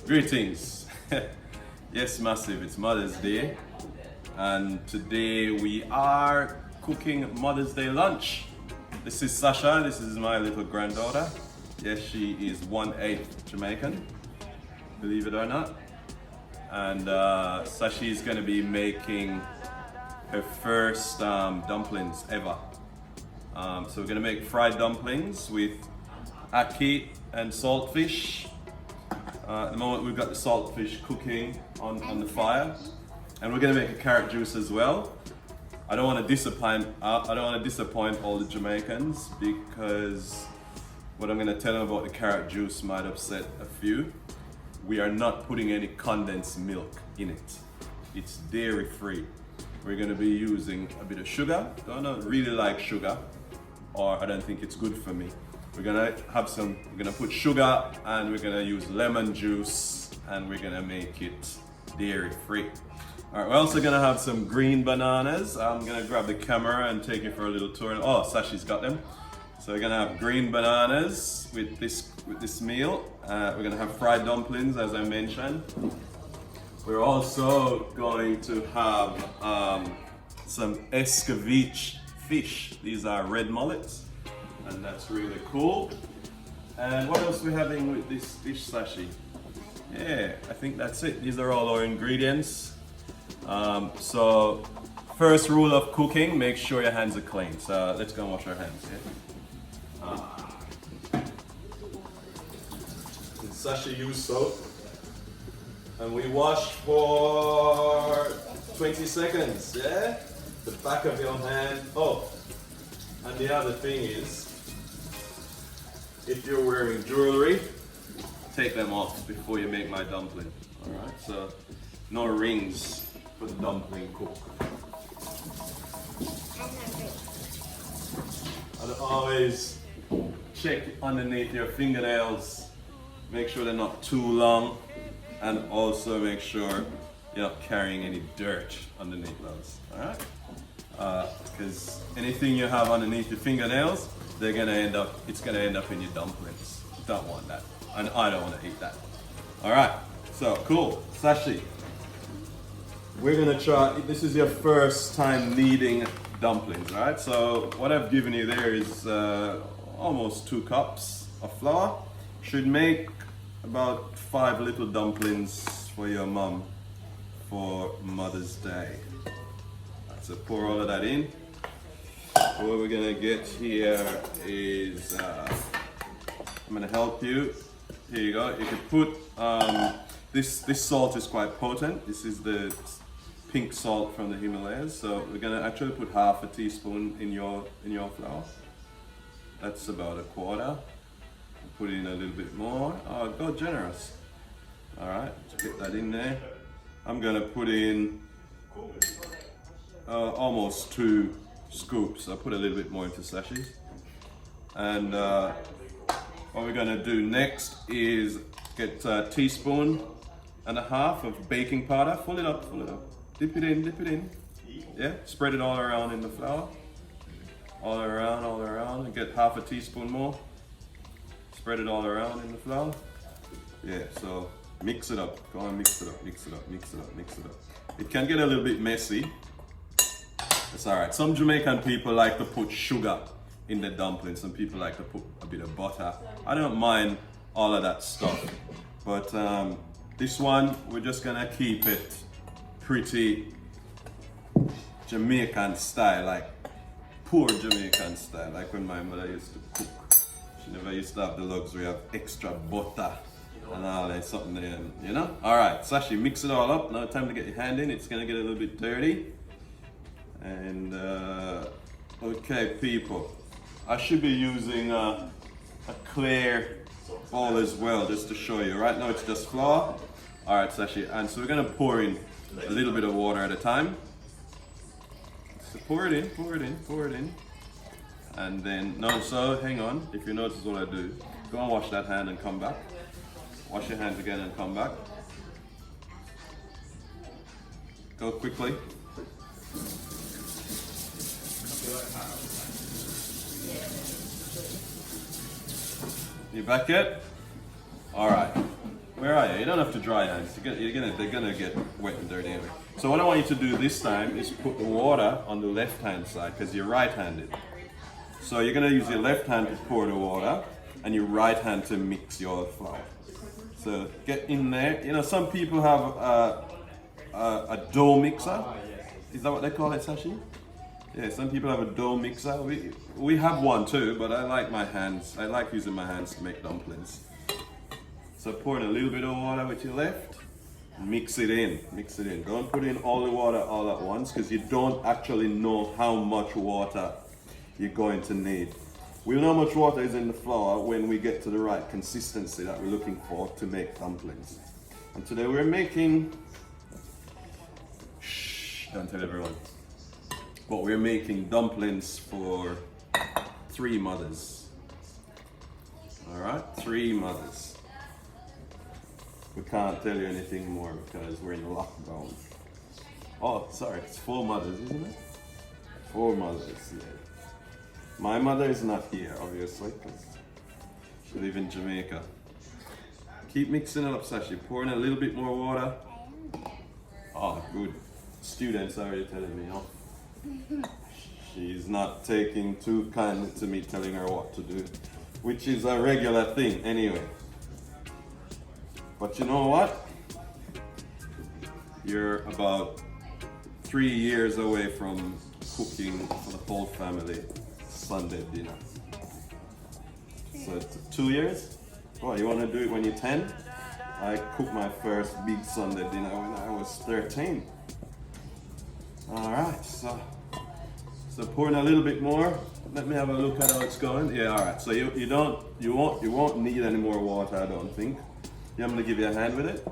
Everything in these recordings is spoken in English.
Greetings. Yes, massive, it's Mother's Day, and today we are cooking Mother's Day lunch. This is Sasha, this is my little granddaughter. Yes, she is 1/8 Jamaican, believe it or not. And Sashi is going to be making her first dumplings ever. So we're going to make fried dumplings with Ackee and Salt fish. At the moment we've got the salt fish cooking on the fire, and we're going to make a carrot juice as well. I don't want to disappoint all the Jamaicans, because what I'm going to tell them about the carrot juice might upset a few. We are not putting any condensed milk in it. It's dairy free. We're going to be using a bit of sugar. I don't really like sugar, or I don't think it's good for me. We're going to put sugar, and we're going to use lemon juice, and we're going to make it dairy free. All right, we're also going to have some green bananas. I'm going to grab the camera and take you for a little tour. Oh, Sashi's got them. So we're gonna have green bananas with this meal. We're gonna have fried dumplings, as I mentioned. We're also going to have some escabeche fish. These are red mullets, and that's really cool. And what else are we having with this fish, Sashi? Yeah, I think that's it. These are all our ingredients. So first rule of cooking: make sure your hands are clean. So let's go and wash our hands. Yeah? Sashi used soap, and we wash for 20 seconds, yeah? The back of your hand. Oh, and the other thing is, if you're wearing jewelry, take them off before you make my dumpling. Alright, so no rings for the dumpling cook. And always check underneath your fingernails. Make sure they're not too long, and also make sure you're not carrying any dirt underneath those. Alright? Because anything you have underneath your fingernails, it's gonna end up in your dumplings. You don't want that. And I don't want to eat that. Alright, so cool. Sashi, we're gonna try, this is your first time kneading dumplings, right? So what I've given you there is almost 2 cups of flour. Should make about 5 little dumplings for your mom for Mother's Day. So pour all of that in. What we're gonna get here is, I'm gonna help you. Here you go. You can put, this salt is quite potent. This is the pink salt from the Himalayas. So we're gonna actually put half a teaspoon in your flour. That's about a quarter. Put in a little bit more. Oh, go generous. All right, get that in there. I'm gonna put in almost 2 scoops. I'll put a little bit more into sachets. And what we're gonna do next is get a teaspoon and a half of baking powder. Fill it up, fill it up. Dip it in. Yeah, spread it all around in the flour. All around, and get half a teaspoon more. Spread it all around in the flour. Yeah, so mix it up. Go on, mix it up. It can get a little bit messy. It's alright. Some Jamaican people like to put sugar in the dumplings. Some people like to put a bit of butter. I don't mind all of that stuff. But this one, we're just gonna keep it pretty Jamaican style, like poor Jamaican style, like when my mother used to cook. She never used to have the luxury of extra butter and all that something there, you know? Alright, Sashi, mix it all up. Now time to get your hand in. It's gonna get a little bit dirty. And okay, people, I should be using a clear bowl as well, just to show you. Right now it's just flour. Alright, Sashi, and so we're gonna pour in a little bit of water at a time. So pour it in. And then, so hang on, if you notice what I do, go and wash that hand and come back. Wash your hands again and come back. Go quickly. You back yet? All right. Where are you? You don't have to dry hands. They're gonna get wet and dirty anyway. So what I want you to do this time is put the water on the left hand side because you're right-handed. So you're gonna use your left hand to pour the water and your right hand to mix your flour. So get in there. You know, some people have a dough mixer. Is that what they call it, Sashi? Yeah, some people have a dough mixer. We have one too, but I like my hands. I like using my hands to make dumplings. So pour in a little bit of water with your left. Mix it in. Mix it in. Don't put in all the water all at once because you don't actually know how much water you're going to need. We'll know how much water is in the flour when we get to the right consistency that we're looking for to make dumplings. And today we're making, don't tell everyone, but we're making dumplings for 3 mothers. Alright, 3 mothers. We can't tell you anything more because we're in lockdown. Oh, sorry, it's 4 mothers, isn't it? 4 mothers, yeah. My mother is not here, obviously, because she lives in Jamaica. Keep mixing it up, Sashi. Pour in a little bit more water. Oh, good. Students are already telling me off. She's not taking too kindly to me telling her what to do, which is a regular thing anyway. But you know what? You're about 3 years away from cooking for the whole family Sunday dinner. So 2 years? Oh, you want to do it when you're 10? I cooked my first big Sunday dinner when I was 13. Alright, so pour in a little bit more. Let me have a look at how it's going. Yeah, alright. So you won't need any more water, I don't think. Yeah, I'm gonna give you a hand with it.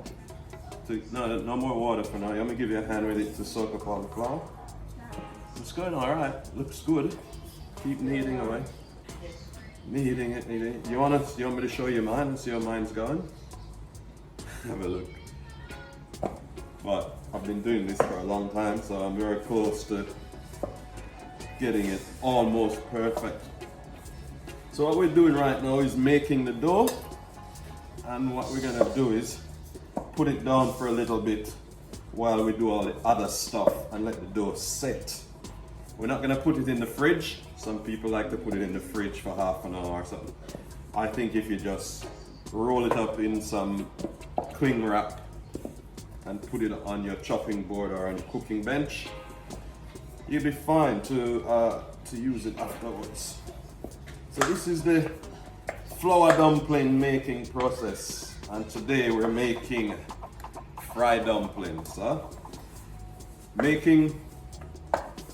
No more water for now. I'm gonna give you a hand with it to soak up all the flour. It's going alright. Looks good. Keep kneading away. Kneading it. You want me to show you mine and see how mine's going? Have a look. But I've been doing this for a long time, so I'm very close to getting it almost perfect. So what we're doing right now is making the dough, and what we're gonna do is put it down for a little bit while we do all the other stuff and let the dough set. We're not gonna put it in the fridge. Some people like to put it in the fridge for half an hour or something. I think if you just roll it up in some cling wrap and put it on your chopping board or on your cooking bench, you'll be fine to use it afterwards. So this is the flour dumpling making process, and today we're making fried dumplings. Making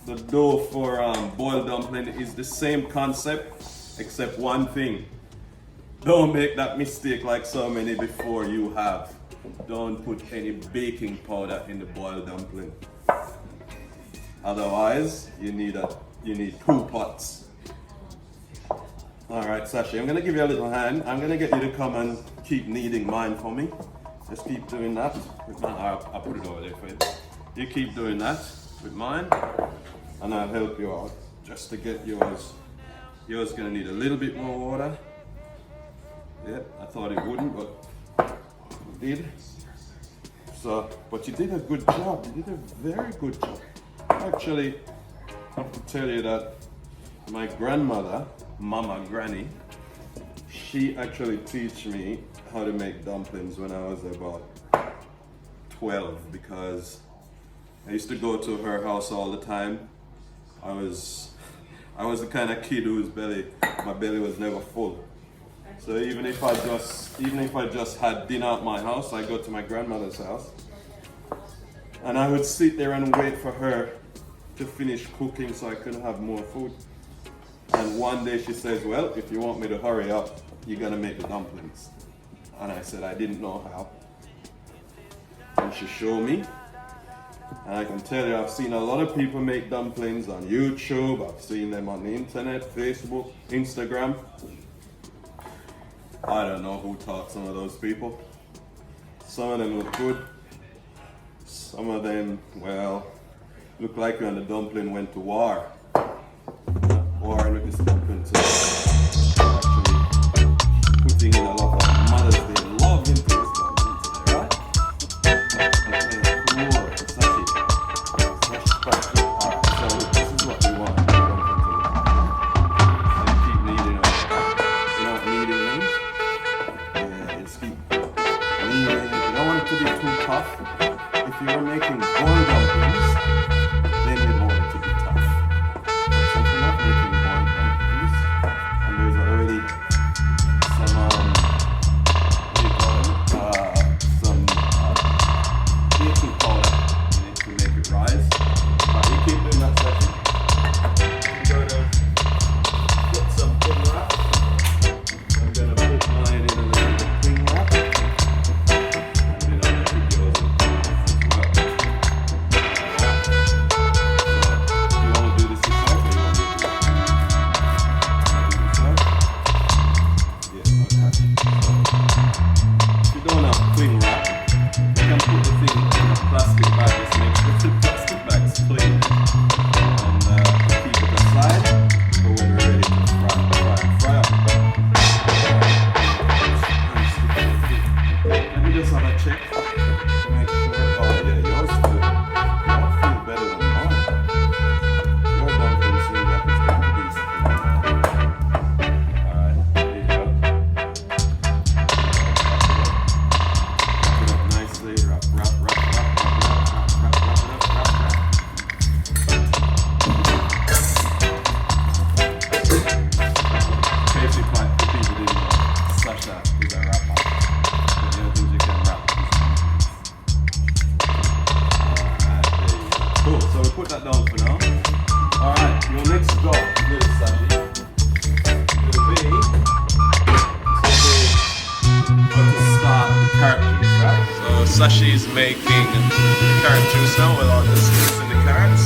the dough for boiled dumpling is the same concept, except one thing. Don't make that mistake like so many before you have. Don't put any baking powder in the boiled dumpling. Otherwise, you need 2 pots. All right, Sashi, I'm gonna give you a little hand. I'm gonna get you to come and keep kneading mine for me. Just keep doing that. I'll put it over there for you. You keep doing that with mine, and I'll help you out just to get yours. Yours gonna need a little bit more water. Yeah, I thought it wouldn't, but it did. So, but you did a good job. You did a very good job. Actually, I have to tell you that my grandmother, Mama Granny, she actually taught me how to make dumplings when I was about 12, because I used to go to her house all the time. I was the kind of kid whose my belly was never full. So even if I just had dinner at my house, I go to my grandmother's house, and I would sit there and wait for her to finish cooking so I could have more food. And one day she says, well, if you want me to hurry up, you gotta make the dumplings. And I said I didn't know how. And she showed me. And I can tell you, I've seen a lot of people make dumplings on YouTube. I've seen them on the internet, Facebook, Instagram. I don't know who taught some of those people. Some of them look good. Some of them, well, look like when the dumpling went to war. War with this dumpling to actually putting in a lot of Mother's Day love into this dumpling. Meaning, you don't want it to be too tough. If you were making corn dumplings, then you'd want it to be tough. But since we're not making corn dumplings, and there's already some, what do you call it? Some baking powder in it to make it rise. You keep doing that session. You're gonna get some cling wrap. I'm gonna put mine in a little bit of cling wrap. And then I'm gonna put yours in as well. So, you wanna do this yourself or you wanna do this? Yeah, okay. So, if you don't have cling wrap, you can put the thing in a plastic bag. Just make sure the plastic bag's clean. And keep it aside for when we're ready to fry up. Let me just have a check to make sure. Oh yeah, yours good. Yours feel better than mine. Your dumplings seem like it's got to be something. Alright, there you go. Wrap it up nicely. Wrap it up. Basic part for people didn't know. Sasha is a rapper. But the other things you can rap. Alright, there you go. Cool, so we put that down for now. Alright, your next job, little Sashi, will be to start the carrot juice, right? So Sashi is making carrot juice now with all the sticks in the carrots.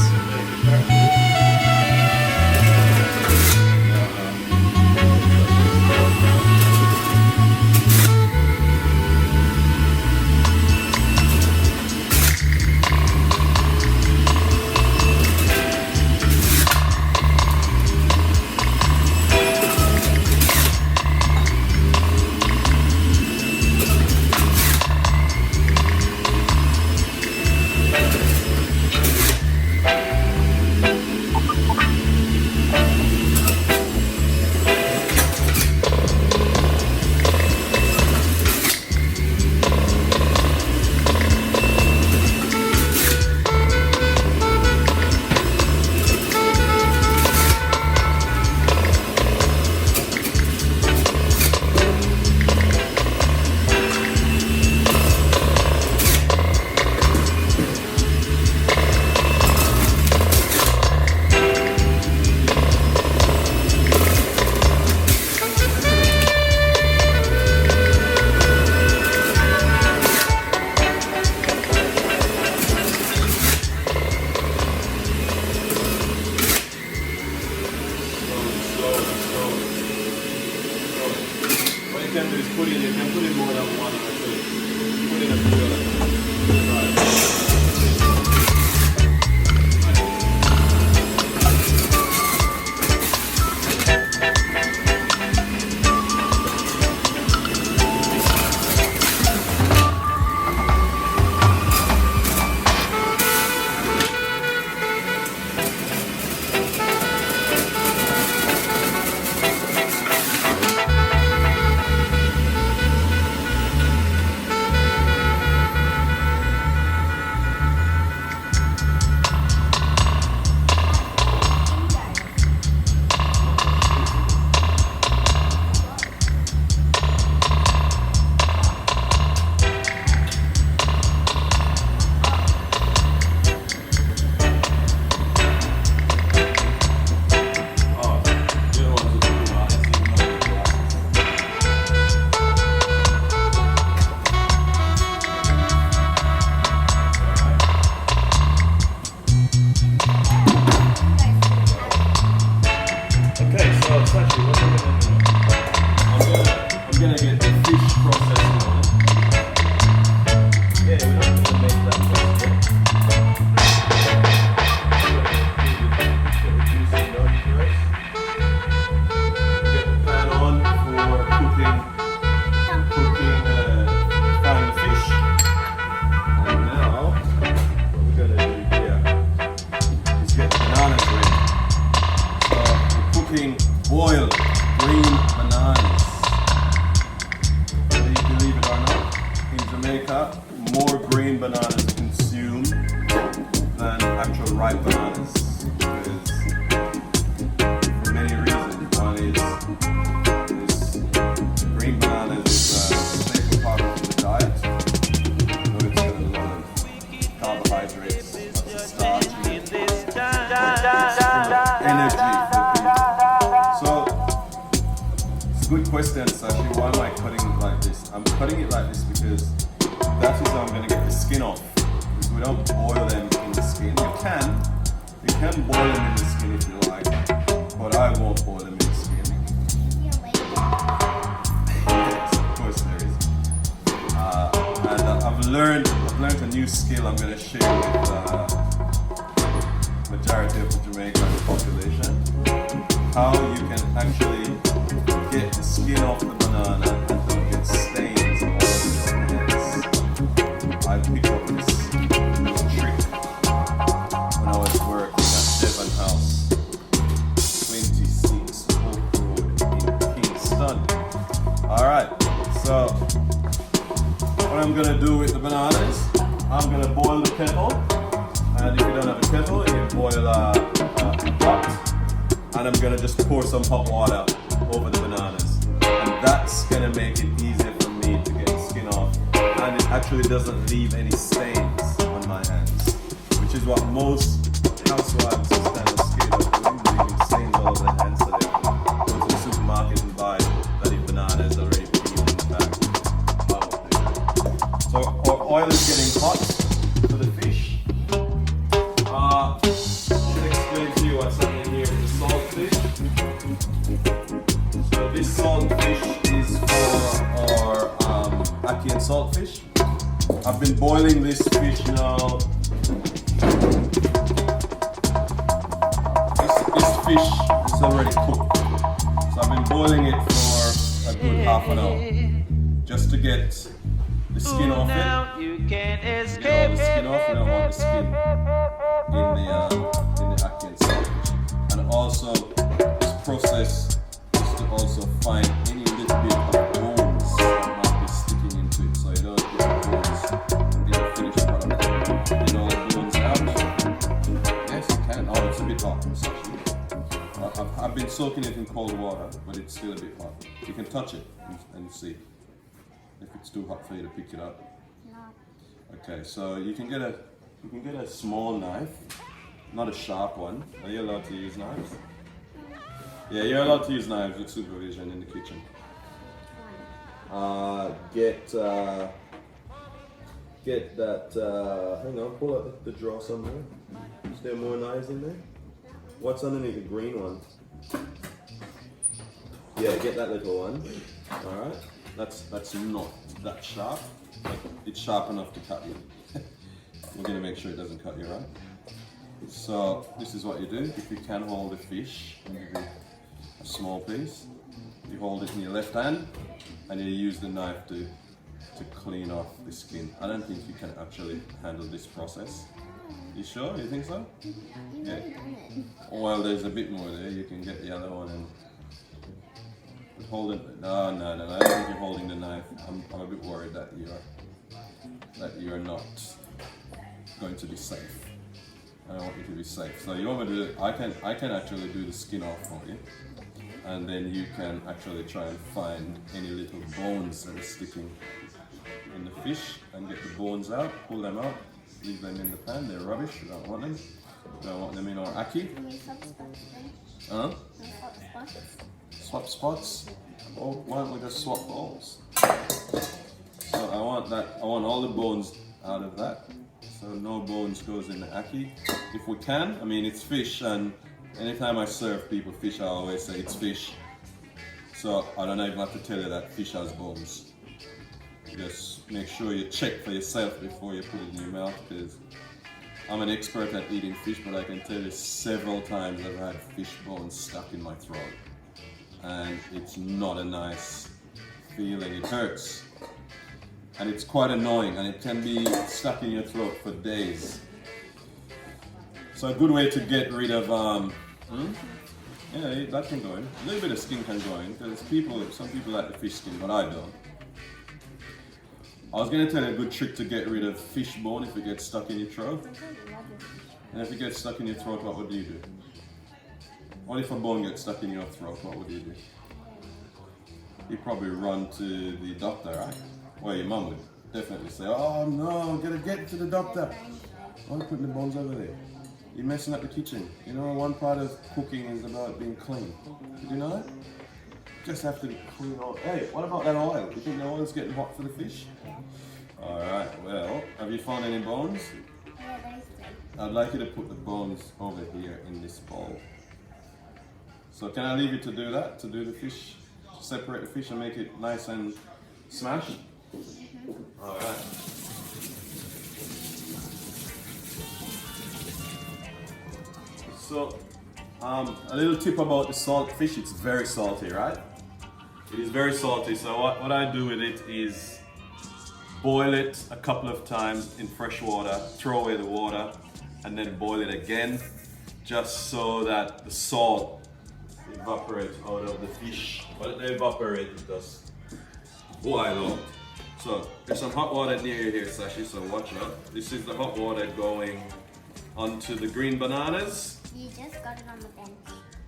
Jamaica, more green bananas consumed than actual ripe bananas. Because for many reasons. One is green bananas is a staple part of the diet. So it's got a lot of carbohydrates, lots of starch, energy for people. So it's a good question, Sashi. Why am I cutting it like this? I'm cutting it like this because that is how I'm going to get the skin off. Because we don't boil them in the skin. You can boil them in the skin if you like, but I won't boil them in the skin. Yes, of course there is. And I've learned a new skill I'm going to share with majority of the Jamaican population. How you can actually get the skin off the banana and don't get stains all over your hands. I picked up this trick when I was working at Devon House, 26 Oak Road in Kingston. Alright, so what I'm gonna do with the bananas, I'm gonna boil the kettle, and if you don't have a kettle, you boil a pot, and I'm gonna just pour some hot water over the bananas, and that's gonna make it easier for me to get the skin off, and it actually doesn't leave any stains on my hands, which is what most housewives is kind of scared of doing, leaving stains all over their hands, so they have to go to the supermarket and buy bloody bananas already peeled in the bag. So our oil is getting hot for the fish. I'll explain to you what's happening here with the saltfish. So this saltfish is for our Ackee and Salt fish. I've been boiling this fish now. This fish is already cooked. So I've been boiling it for a good half an hour just to get the skin off it. You get all the skin off. We don't want the skin in the Ackee and Salt fish. And also, this process is to also find any little bit of bones that might be sticking into it, so you don't get the bones in the finished product. Get all the bones out. Yes, you can. Oh, it's a bit hot. I've been soaking it in cold water, but it's still a bit hot. You can touch it and see if it's too hot for you to pick it up. No. Okay, so you can get a small knife, not a sharp one. Are you allowed to use knives? Yeah, you're allowed to use knives with supervision in the kitchen. Get that. Hang on, pull out the drawer somewhere. Is there more knives in there? What's underneath the green one? Yeah, get that little one. All right. That's not that sharp, but it's sharp enough to cut you. We're going to make sure it doesn't cut you, right? So this is what you do. If you can hold the fish, I'll give you a small piece. You hold it in your left hand, and you use the knife to clean off the skin. I don't think you can actually handle this process. You sure? You think so? Yeah. Well, there's a bit more there. You can get the other one and hold it. No. I don't think you're holding the knife. I'm a bit worried that you're not going to be safe. I don't want you to be safe. So you want me to do it? I can actually do the skin off for you, and then you can actually try and find any little bones that are sticking in the fish and get the bones out, pull them out, leave them in the pan. They're rubbish. You don't want them. You don't want them in our Ackee. Huh? Swap spots? Oh, why don't we just swap bowls? So I want all the bones out of that. So no bones goes in the Ackee. If we can, I mean it's fish, and anytime I serve people fish, I always say it's fish. So I don't even have to tell you that fish has bones. Just make sure you check for yourself before you put it in your mouth, because I'm an expert at eating fish, but I can tell you several times I've had fish bones stuck in my throat. And it's not a nice feeling, it hurts. And it's quite annoying, and it can be stuck in your throat for days. So a good way to get rid of, yeah, that can go in. A little bit of skin can go in, because some people like the fish skin, but I don't. I was gonna tell you a good trick to get rid of fish bone if it gets stuck in your throat. And if it gets stuck in your throat, what would you do? What if a bone gets stuck in your throat, what would you do? You'd probably run to the doctor, right? Well, your mum would definitely say, oh no, gotta get to the doctor. Why are you putting the bones over there? You're messing up the kitchen. You know, one part of cooking is about being clean. Did you know that? Just have to be clean all. Hey, what about that oil? Do you think the oil's getting hot for the fish? Alright, well, have you found any bones? Yeah, there's three. I'd like you to put the bones over here in this bowl. So can I leave you to do that? To do the fish? Separate the fish and make it nice and smashed? Alright. So, a little tip about the salt fish, it's very salty, right? It is very salty, so what I do with it is boil it a couple of times in fresh water, throw away the water, and then boil it again, just so that the salt evaporates out of the fish. But they evaporate, it does boil out. So, there's some hot water near you here, Sashi, so watch out. This is the hot water going onto the green bananas. You just got it on the bench.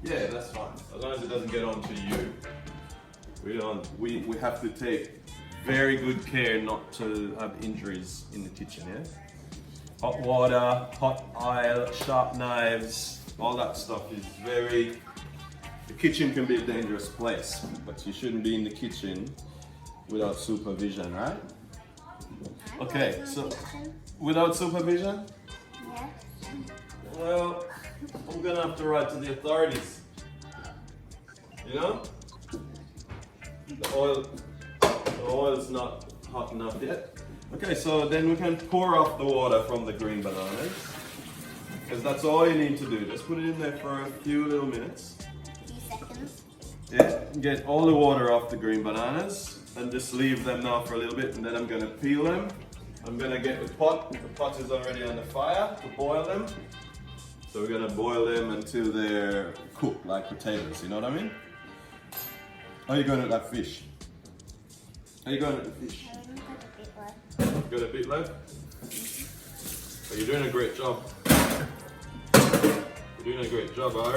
Yeah, that's fine. As long as it doesn't get onto you. We have to take very good care not to have injuries in the kitchen, yeah? Hot water, hot oil, sharp knives, all that stuff is very... The kitchen can be a dangerous place, but you shouldn't be in the kitchen without supervision, right? Okay, so without supervision? Yeah. Well, I'm gonna have to write to the authorities. You know? The oil's not hot enough yet. Okay, so then we can pour off the water from the green bananas. Because that's all you need to do. Just put it in there for a few little minutes. A few seconds. Yeah, get all the water off the green bananas and just leave them now for a little bit, and then I'm gonna peel them. I'm gonna get the pot. The pot is already on the fire to boil them. So we're gonna boil them until they're cooked like potatoes, you know what I mean? How are you going at that fish? How are you going at the fish? I haven't got a bit left. Got a bit left? But you're doing a great job. You're doing a great job. I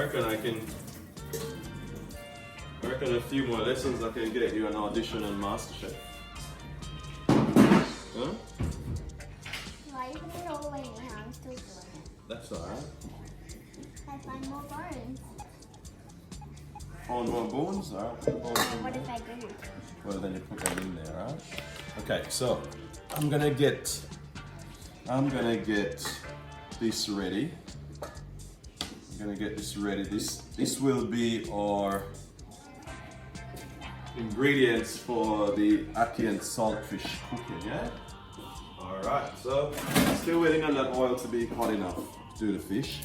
reckon a few more lessons I can get you an audition on MasterChef. Huh? Why you put it all the way in here? I'm still doing it. That's alright. I find more bones. On more bones? Alright, put the bones in What there. if I do? Well, then you put them in there, right? Okay, so I'm gonna get this ready. I'm gonna get this ready. This will be our ingredients for the Ackee and Salt fish cooking, yeah? Alright, so still waiting on that oil to be hot enough to do the fish.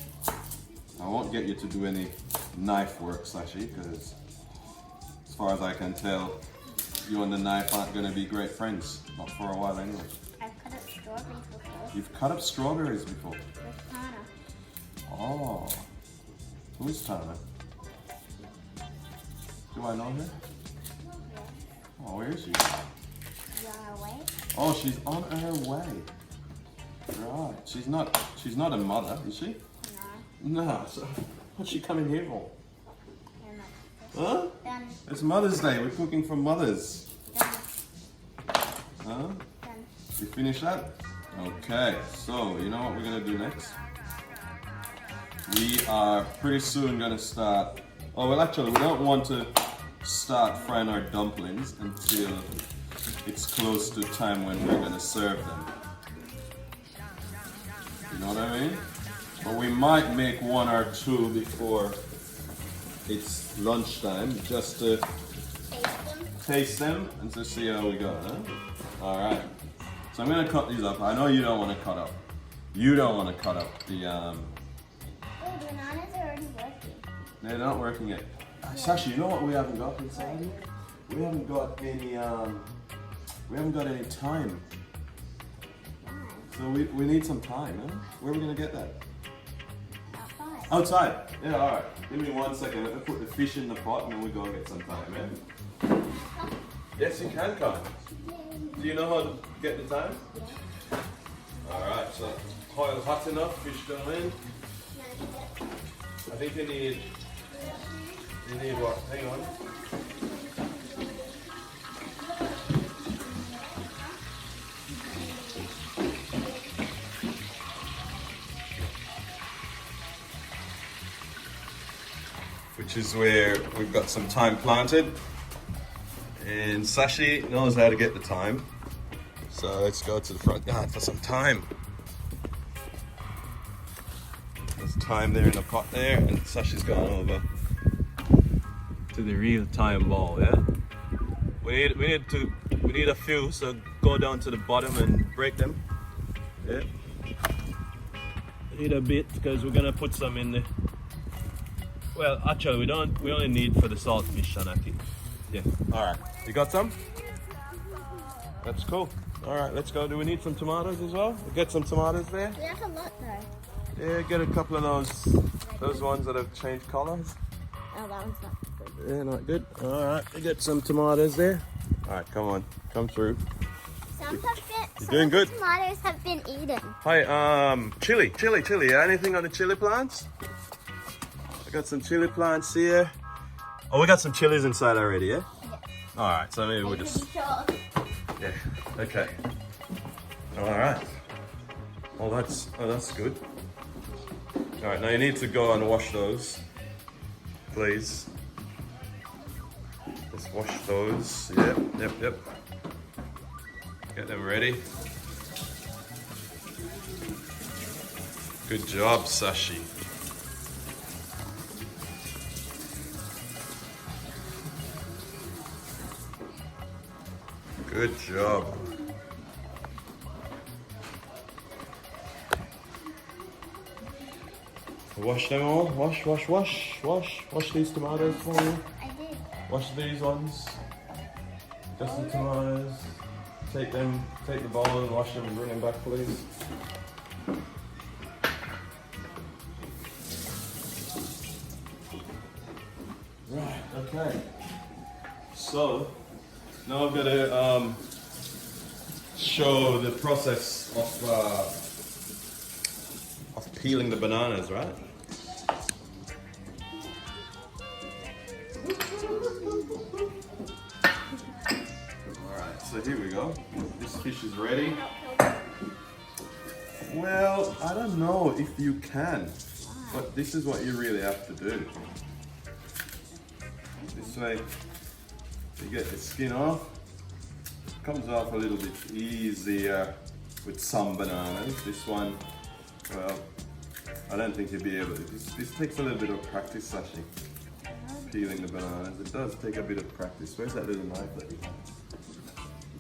I won't get you to do any knife work, Sashi, because as far as I can tell, you and the knife aren't going to be great friends. Not for a while anyway. I've cut up strawberries before. You've cut up strawberries before? With Tana. Oh. Who's Tana? Do I know her? Oh, where is she? You on our way? Oh, she's on her way. Right. She's not a mother, is she? No. No. So what's she coming here for? You're not. Huh? Done. It's Mother's Day. We're cooking for mothers. Done. Huh? Done. You finish that? Okay. So, you know what we're going to do next? We are pretty soon going to start... Oh, well, actually, we don't want to start frying our dumplings until it's close to time when we're going to serve them. You know what I mean? But we might make one or two before it's lunchtime, just to taste them and to see how we go, huh? Alright. So I'm gonna cut these up. I know you don't want to cut up. You don't want to cut up the Oh, the bananas are already working. They're not working yet. Sashi, you know what we haven't got inside here? We haven't got any time. So we need some time, huh? Where are we gonna get that? Outside. Outside? Yeah, alright. Give me 1 second. Let me put the fish in the pot and then we go get some time, man. Yes, you can come. Do you know how to get the time? Alright, so oil hot enough, fish going in. I think you need what? Hang on. Which is where we've got some thyme planted. And Sashi knows how to get the thyme. So let's go to the front yard for some thyme. There's thyme there in the pot there, and Sashi's gone over to the real thyme ball, yeah? We need a few, so go down to the bottom and break them. Yeah. We need a bit because we're gonna put some in the. Well, actually, we only need for the saltfish, Ackee. Yeah. All right. You got some? That's cool. All right, let's go. Do we need some tomatoes as well? We'll get some tomatoes there. We have a lot though. Yeah, get a couple of those ones that have changed colors. Oh, that one's not good. Yeah, not good. All right, we get some tomatoes there. All right, come on, come through. You're doing good. Tomatoes have been eaten. Hi, chili. Anything on the chili plants? I got some chili plants here. Oh, we got some chilies inside already, yeah? Yeah. All right, so maybe we'll just. Yeah. Okay. All right. Oh, that's good. All right, now you need to go and wash those, please. Just wash those. Yep. Get them ready. Good job, Sashi. Good job. Wash them all. Wash these tomatoes for me. I did. Wash these ones. Just the tomatoes. Take the bowl and wash them and bring them back, please. Right, okay. So, now I've got to show the process of peeling the bananas, right? Alright, so here we go. This fish is ready. Well, I don't know if you can, but this is what you really have to do. This way, you get the skin off. Comes off a little bit easier with some bananas. This one, well, I don't think you'll be able to. This takes a little bit of practice, actually. Peeling the bananas. It does take a bit of practice. Where's that little knife that you have?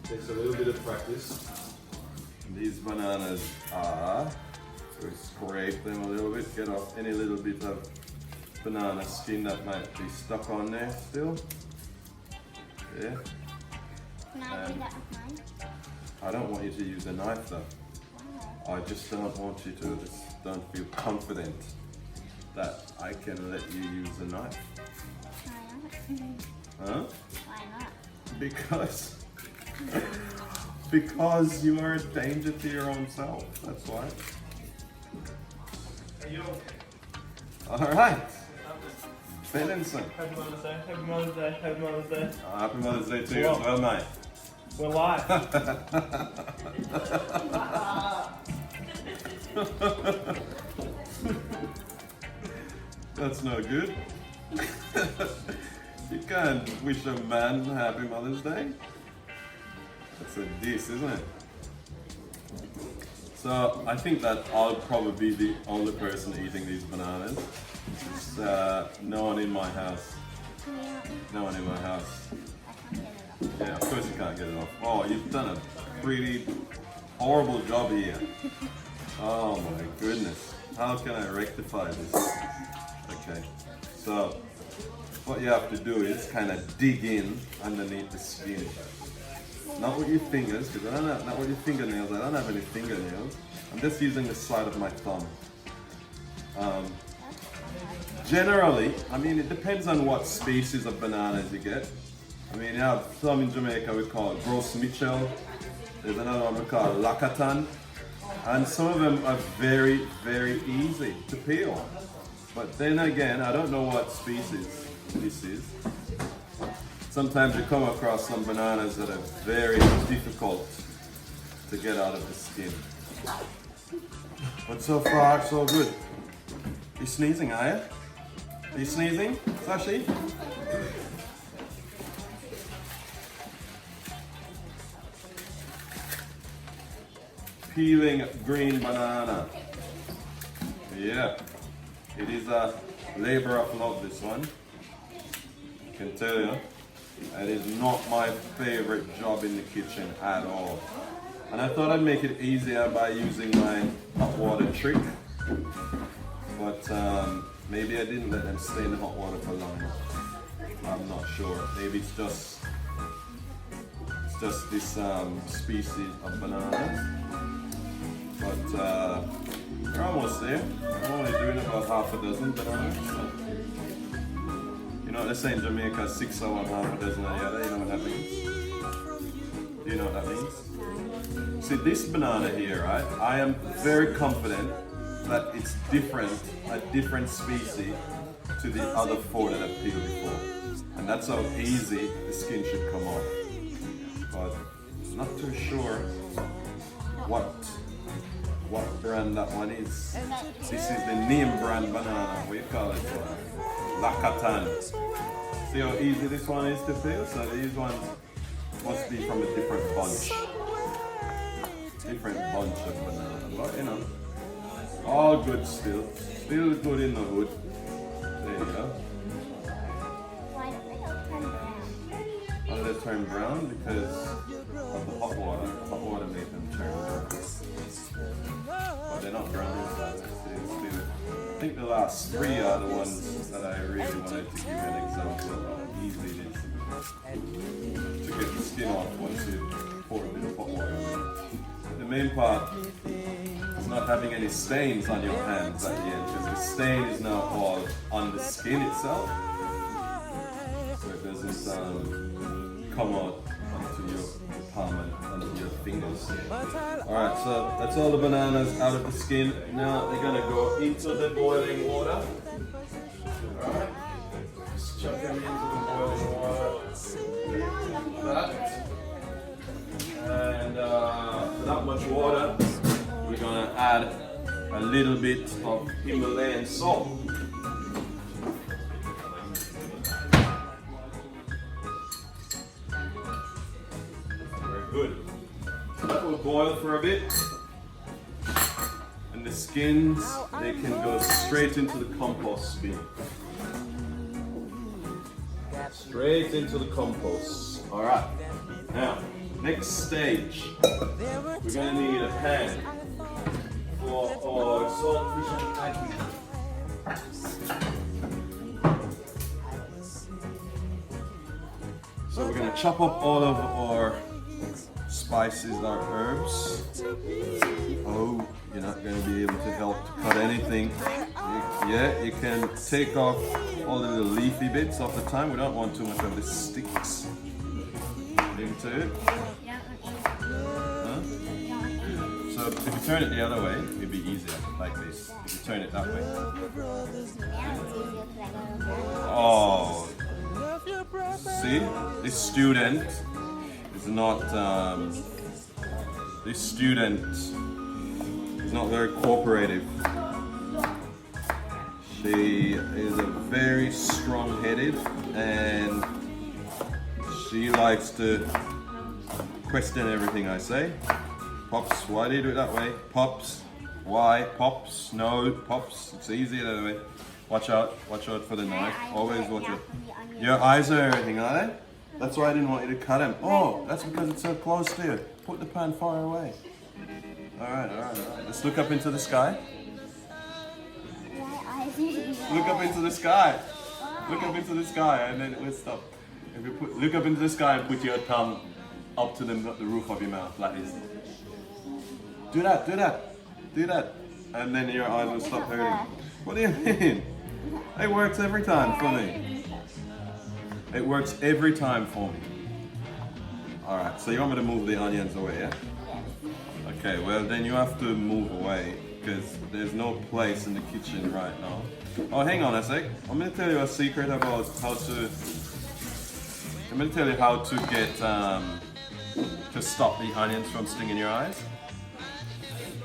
It takes a little bit of practice. And these bananas are, so we scrape them a little bit, get off any little bit of banana skin that might be stuck on there still. Yeah. Can I do that with mine? I don't want you to use a knife though. Why? I just don't want you to, just don't feel confident that I can let you use a knife. Why not? Huh? Why not? Because you are a danger to your own self, that's why. Are you okay? Alright. Benenson. Happy Mother's Day, Happy Mother's Day, Happy Mother's Day. Happy Mother's Day to you as well, mate. We're live. That's no good. You can't wish a man Happy Mother's Day. That's a diss, isn't it? So I think that I'll probably be the only person eating these bananas. It's no one in my house. Can you help me? No one in my house. I can't get it off. Yeah, of course you can't get it off. Oh, you've done a pretty horrible job here. Oh my goodness. How can I rectify this? Okay, so what you have to do is kind of dig in underneath the skin. Not with your fingers, because I don't have, not with your fingernails. I don't have any fingernails. I'm just using the side of my thumb. Generally, I mean, it depends on what species of bananas you get. I mean, you have some in Jamaica we call it Gros Michel, There's another one we call lakatan. And some of them are very, very easy to peel. But then again, I don't know what species this is. Sometimes you come across some bananas that are very difficult to get out of the skin. But so far, so good. You sneezing, are you? Are you sneezing, Sashi? Peeling green banana. Yeah, it is a labor of love, this one. I can tell you, it is not my favorite job in the kitchen at all. And I thought I'd make it easier by using my hot water trick. But maybe I didn't let them stay in the hot water for long enough. I'm not sure. Maybe it's just this species of bananas. But we're almost there. I'm only doing about half a dozen bananas. So. You know what they say in Jamaica, 6 of one, half a dozen of the other. You know what that means? Do you know what that means? See, this banana here, right? I am very confident that it's different, a different species to the other 4 that I've peeled before. And that's how easy the skin should come off. But I'm not too sure what brand that one is. This is the name brand banana. What do you call it? Lakatan. See how easy this one is to peel? So these ones must be from a different bunch. Different bunch of banana. But you know, all good still. Still good in the hood. There you go. Why did they turn brown? Because of the hot water. The hot water made them turn brown. But they're not brown inside. Still. I think the last 3 are the ones that I really wanted to give you an example of how easy it is to get the skin off once you pour a bit of hot water. But the main part is not having any stains on your hands at the end, because the stain is now all on the skin itself. So it doesn't come out onto your palm and onto your fingers. Alright, so that's all the bananas out of the skin. Now they're gonna go into the boiling water. Alright, just chuck them into the boiling water. Like that. And for that much water, we're gonna add a little bit of Himalayan salt. Good. So that will boil for a bit. And the skins, they can go straight into the compost bin. Straight into the compost. Alright. Now, next stage. We're going to need a pan for our saltfish and ackee. So we're going to chop up all of our spices, our herbs. Oh, you're not going to be able to help to cut anything. You can take off all the little leafy bits off the time. We don't want too much of the sticks into it. Huh? So if you turn it the other way, it'd be easier, like this. If you turn it that way. Oh, see, this student is not very cooperative. She is a very strong-headed, and she likes to question everything I say. Pops, why do you do it that way? Pops, why? Pops, no, Pops, it's easier that way. Watch out for the knife. Always watch it. Your eyes are everything, are they? That's why I didn't want you to cut him. Oh, that's because it's so close to you. Put the pan far away. Alright. Let's look up into the sky. Look up into the sky. Look up into the sky, and then let's stop. If you look up into the sky and put your tongue up to the roof of your mouth like this. Do that. And then your eyes will stop hurting. What do you mean? It works every time for me. It works every time for me. Alright, so you want me to move the onions away, yeah? Okay, well then you have to move away because there's no place in the kitchen right now. Oh, hang on a sec. I'm gonna tell you a secret about how to. I'm gonna tell you how to get to stop the onions from stinging your eyes.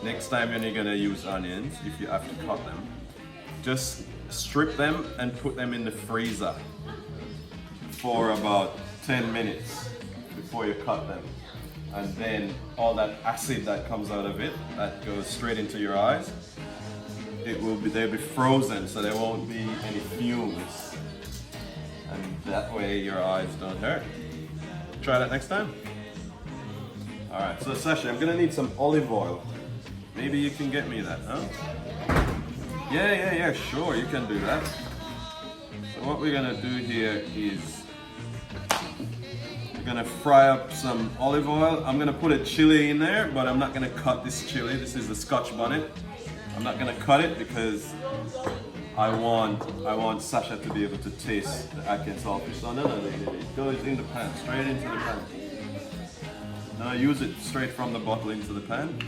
Next time when you're gonna use onions, if you have to cut them, just strip them and put them in the freezer for about 10 minutes before you cut them. And then all that acid that comes out of it, that goes straight into your eyes, they'll be frozen so there won't be any fumes. And that way your eyes don't hurt. Try that next time. Alright, so Sasha, I'm gonna need some olive oil. Maybe you can get me that, huh? Yeah, sure, you can do that. So what we're gonna do here is we're gonna fry up some olive oil. I'm gonna put a chili in there, but I'm not gonna cut this chili. This is the Scotch bonnet. I'm not gonna cut it because I want Sasha to be able to taste the Ackee and Salt fish. So no, it goes in the pan, straight into the pan. No, use it straight from the bottle into the pan.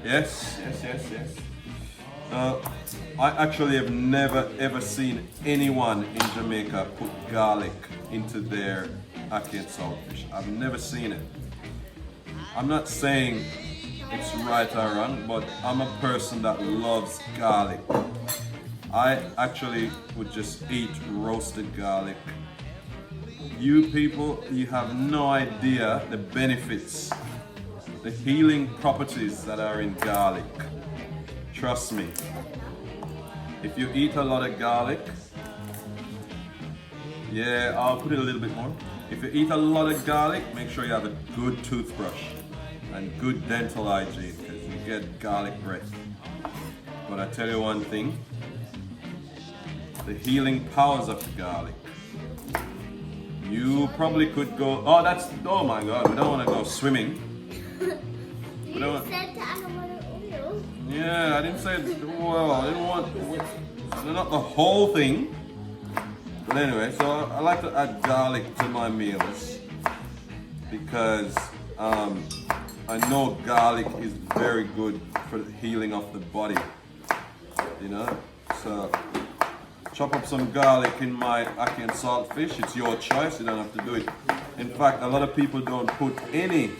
Yes. I actually have never ever seen anyone in Jamaica put garlic into their Ackee and Salt fish. I've never seen it. I'm not saying it's right or wrong, but I'm a person that loves garlic. I actually would just eat roasted garlic. You people, you have no idea the benefits, the healing properties that are in garlic. Trust me. If you eat a lot of garlic, yeah, I'll put it a little bit more. If you eat a lot of garlic, make sure you have a good toothbrush and good dental hygiene because you get garlic breath. But I tell you one thing, the healing powers of garlic. You probably could go, oh my God, we don't want to go swimming. You said that I don't want oil. Yeah, I didn't say, well, I didn't want, not the whole thing. But anyway, so I like to add garlic to my meals because I know garlic is very good for the healing of the body, you know. So chop up some garlic in my Ackee and Salt fish. It's your choice, you don't have to do it. In fact, a lot of people don't put any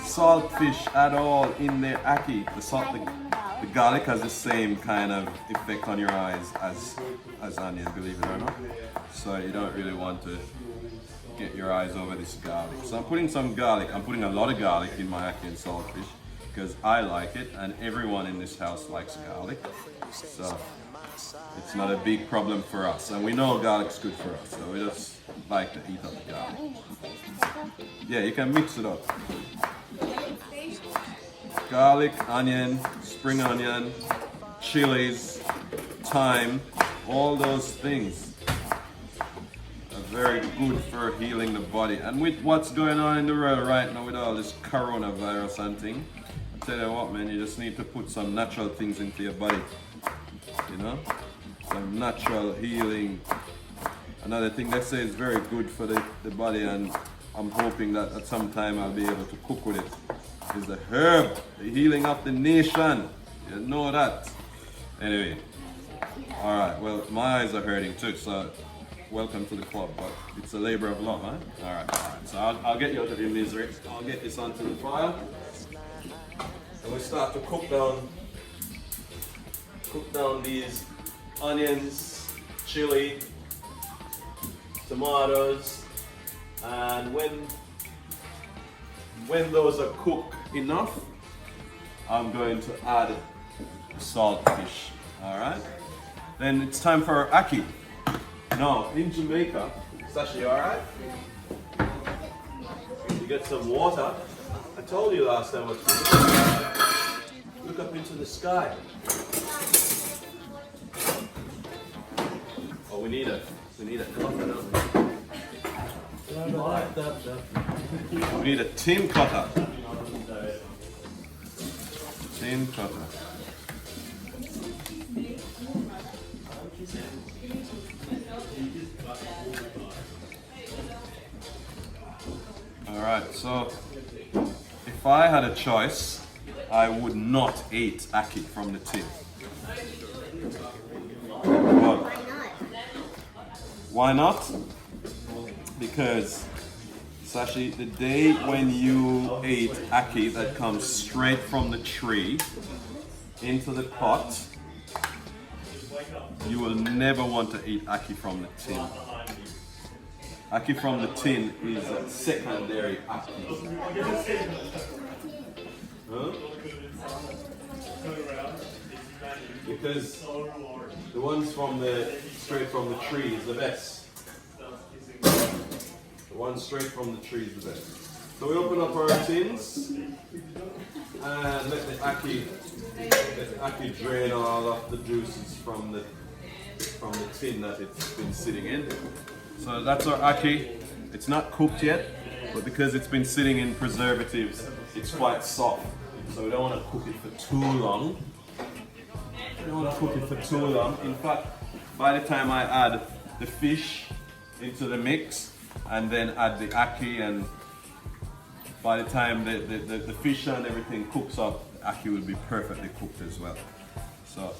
salt fish at all in their Ackee. The garlic has the same kind of effect on your eyes as onion, believe it or not. So you don't really want to get your eyes over this garlic. So I'm putting some garlic. I'm putting a lot of garlic in my Ackee and Salt fish because I like it and everyone in this house likes garlic. So it's not a big problem for us. And we know garlic's good for us, so we just like to eat up the garlic. Yeah, you can mix it up. Garlic, onion, spring onion, chilies, thyme, all those things are very good for healing the body. And with what's going on in the world right now with all this coronavirus and thing, I tell you what, man, you just need to put some natural things into your body, you know, some natural healing. Another thing they say is very good for the body, and I'm hoping that at some time I'll be able to cook with it, is the herb, the healing of the nation. You know that. Anyway, all right, well, my eyes are hurting too, so welcome to the club, but it's a labor of love, man. All right, so I'll get you out of your misery. I'll get this onto the fire, and we start to cook down these onions, chili, tomatoes, and when those are cooked enough, I'm going to add salt fish. All right. Then it's time for Ackee. Now in Jamaica, Sasha, you all right? You get some water. I told you last time what to do. Look up into the sky. Oh, we need a cutter, don't we? We need a tin cutter. Tin cutter. Alright, so if I had a choice, I would not eat ackee from the tin. But Why not? why not? Because, Sashi, the day when you eat ackee that comes straight from the tree into the pot, you will never want to eat ackee from the tin. Ackee from the tin is a secondary ackee. Huh? Because the ones straight from the tree is the best. The one straight from the tree is the best. So we open up our tins and let the ackee drain all of the juices from the tin that it's been sitting in. So that's our ackee. It's not cooked yet, but because it's been sitting in preservatives, it's quite soft. So we don't want to cook it for too long. We don't want to cook it for too long. In fact, by the time I add the fish into the mix and then add the ackee, and by the time the fish and everything cooks up, the ackee will be perfectly cooked as well. So,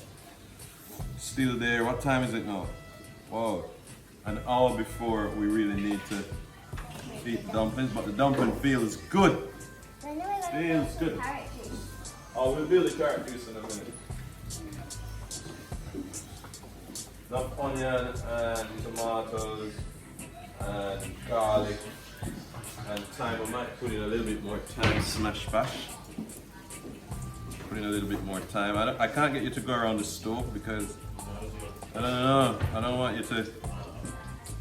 still there. What time is it now? Whoa, an hour before we really need to eat the dumplings, but the dumpling feels good. When are we gonna Feels make some good. carrot juice? Oh, we'll do the carrot juice in a minute. Enough onion and tomatoes and garlic and thyme. I might put in a little bit more thyme, smash bash. Put in a little bit more thyme. I can't get you to go around the stove because I don't know. I don't want you to.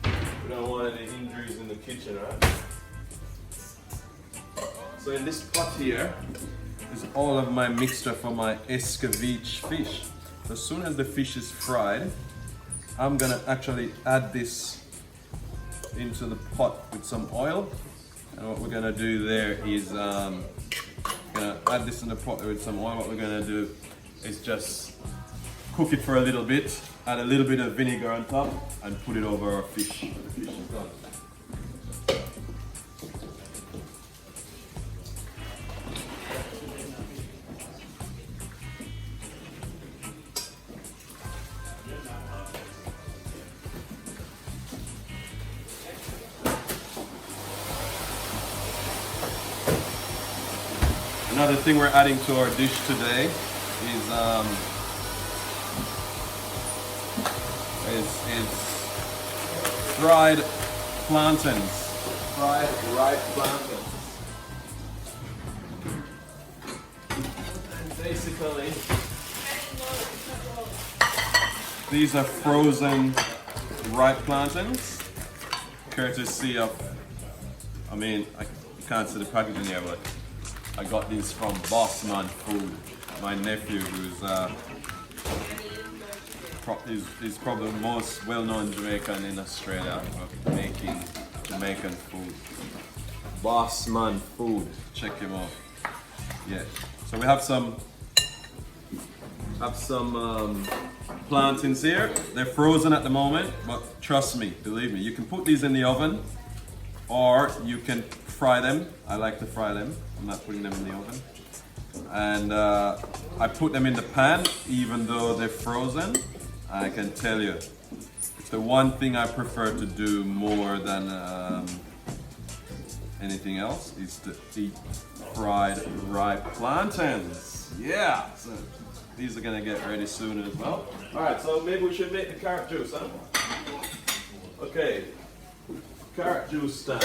We don't want any injuries in the kitchen, right? So in this pot here is all of my mixture for my escabeche fish. So as soon as the fish is fried, I'm gonna actually add this into the pot with some oil. And what we're gonna do there is gonna add this in the pot with some oil. What we're gonna do is just cook it for a little bit, add a little bit of vinegar on top, and put it over our fish. The fish is done. Another thing we're adding to our dish today is fried plantains. Fried ripe plantains. And basically, these are frozen ripe plantains, courtesy of, you can't see the packaging here, but I got these from Boss Man Food. My nephew, who's is probably the most well-known Jamaican in Australia for making Jamaican food. Boss Man Food. Check him out. Yeah. So we have some plantains here. They're frozen at the moment, but trust me, believe me, you can put these in the oven or you can fry them. I like to fry them. I'm not putting them in the oven. And I put them in the pan even though they're frozen. I can tell you, it's the one thing I prefer to do more than anything else is to eat fried ripe plantains. Yeah, so these are gonna get ready soon as well. All right, so maybe we should make the carrot juice, huh? Okay, carrot juice time.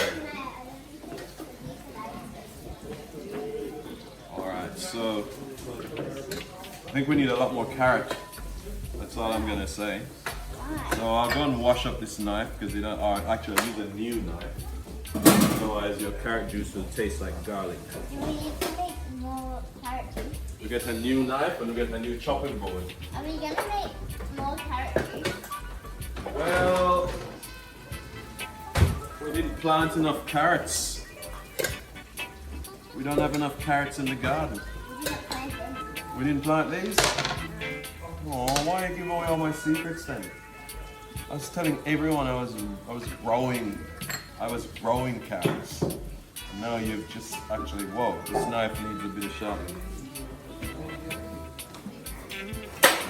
All right, so I think we need a lot more carrot. That's all I'm gonna say. So I'll go and wash up this knife because you don't. Or actually, use a new knife. Otherwise, your carrot juice will taste like garlic. Do we need to make more carrot juice? We get a new knife and we get a new chopping board. Are we gonna make more carrot juice? Well, we didn't plant enough carrots. We don't have enough carrots in the garden. We didn't plant them. We didn't plant these? Oh, why you give away all my secrets then? I was telling everyone I was growing carrots. Now you've just actually, whoa, this knife needs a bit of sharpening.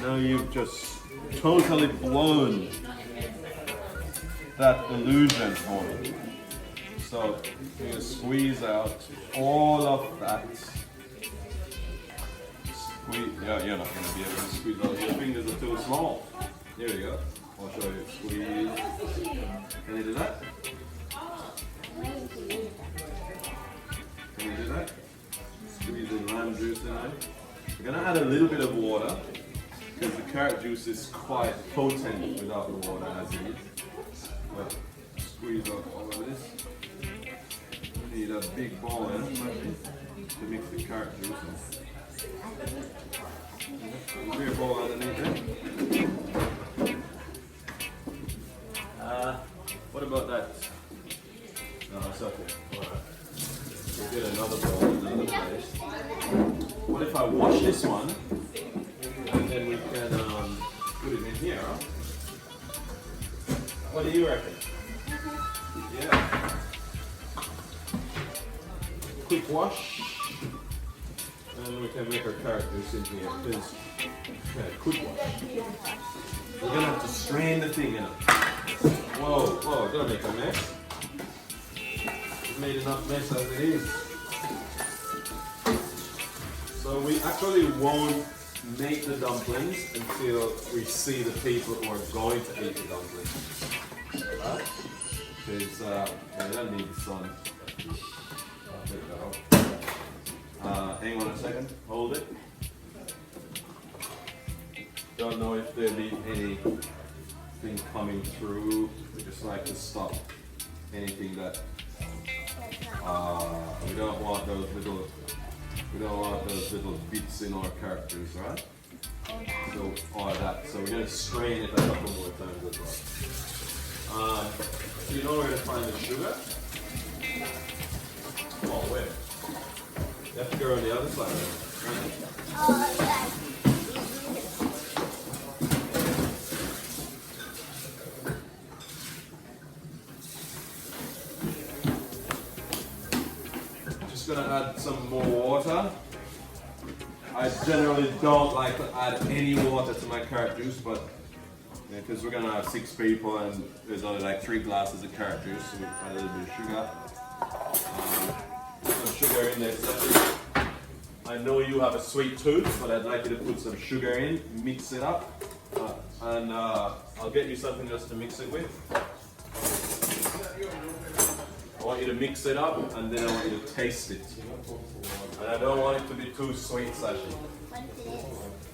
Now you've just totally blown that illusion for me. So you squeeze out all of that. Squeeze, yeah, you're not going to be able to squeeze out. Your fingers are too small. Here we go. I'll show you. Squeeze. Can you do that? Can you do that? Squeeze in lime juice in there. We're going to add a little bit of water because the carrot juice is quite potent without the water as it is. But squeeze out all of this. We need a big bowl in to mix the carrot juice in. Beer bowl underneath it. What about that? No, it's okay. Alright. We'll get another bowl in another place. What if I wash this one and then we can put it in here? Huh? What do you reckon? Yeah. Quick wash. And we can make our carrot juice in here. Quick wash. We're gonna have to strain the thing in it. Whoa, whoa, don't make a mess. We've made enough mess as it is. So we actually won't make the dumplings until we see the people who are going to eat the dumplings. Right? Because they don't need the sun. Hang on a second, hold it. Don't know if there'll be anything coming through. We just like to stop anything that we don't want those little bits in our characters, right? So all that. So we're gonna strain it a couple more times as well. So you know where to find the sugar? Oh, where? You have to go on the other side. Right? Just gonna add some more water. I generally don't like to add any water to my carrot juice, but because we're gonna have 6 people and there's only like 3 glasses of carrot juice, so we add a little bit of sugar. Put some sugar in there. I know you have a sweet tooth, but I'd like you to put some sugar in, mix it up, and I'll get you something just to mix it with. I want you to mix it up, and then I want you to taste it. And I don't want it to be too sweet, Sashi.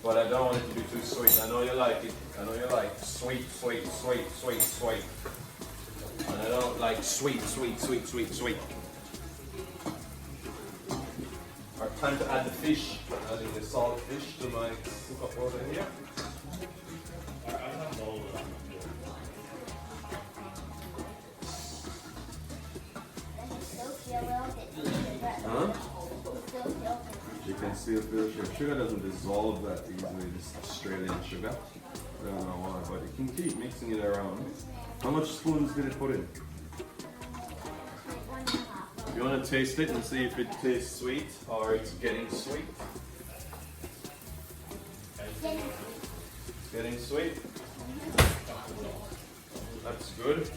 But I don't want it to be too sweet. I know you like it. I know you like sweet, sweet, sweet, sweet, sweet. And I don't like sweet, sweet, sweet, sweet, sweet. Alright, time to add the fish. Adding the salt fish to my cook-up water here. Huh? You can still feel sugar. Sugar doesn't dissolve that easily, this Australian sugar. I don't know why, but you can keep mixing it around. How much spoons did it put in? You want to taste it and see if it tastes sweet or it's getting sweet? It's getting sweet? That's good.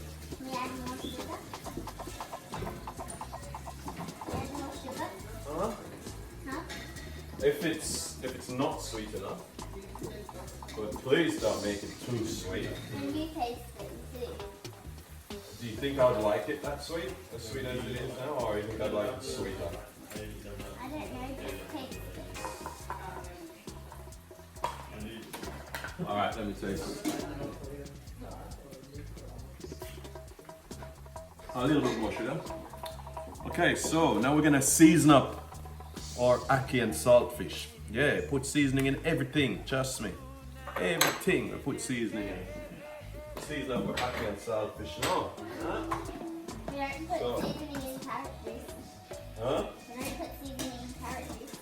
Huh? If it's not sweet enough, but please don't make it too sweet. Do you think I'd like it that sweet? As sweet as it is now, or you think I'd like it sweeter? I don't know, just taste it. Alright, let me taste it. A little bit more sugar. Okay, so now we're gonna season up our Ackee and Salt fish. Yeah, put seasoning in everything, trust me. Everything we put seasoning in. Season up our Ackee and Salt fish now. Huh? We don't put seasoning in carrot juice. Huh? We don't put seasoning in carrot juice.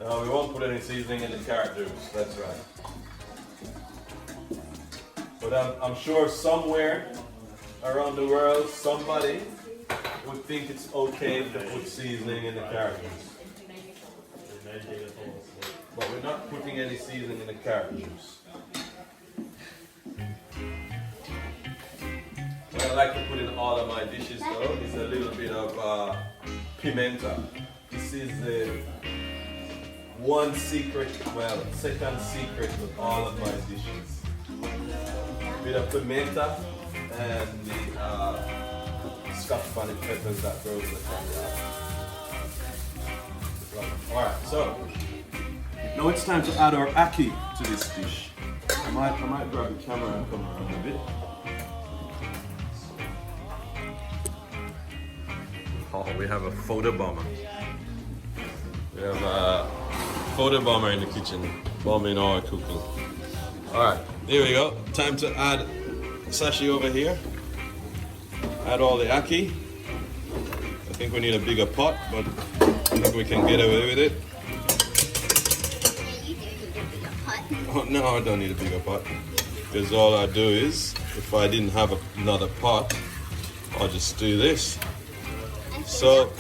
No, we won't put any seasoning in the carrot juice, that's right. But I'm sure somewhere around the world, somebody who would think it's okay to put seasoning in the carrot juice. But we're not putting any seasoning in the carrot juice. What I like to put in all of my dishes though is a little bit of pimenta. This is the one secret, well, second secret with all of my dishes. A bit of pimenta and the Scotch bonnet peppers that grows in the front yard. Alright, so now it's time to add our ackee to this dish. I might grab the camera and come around a bit. Oh, we have a photo bomber. We have a photo bomber in the kitchen, bombing our cooking. Alright, here we go. Time to add sashi over here. Add all the ackee. I think we need a bigger pot, but I think we can get away with it. Oh, no, I don't need a bigger pot. Because all I do is, if I didn't have another pot, I'll just do this. So,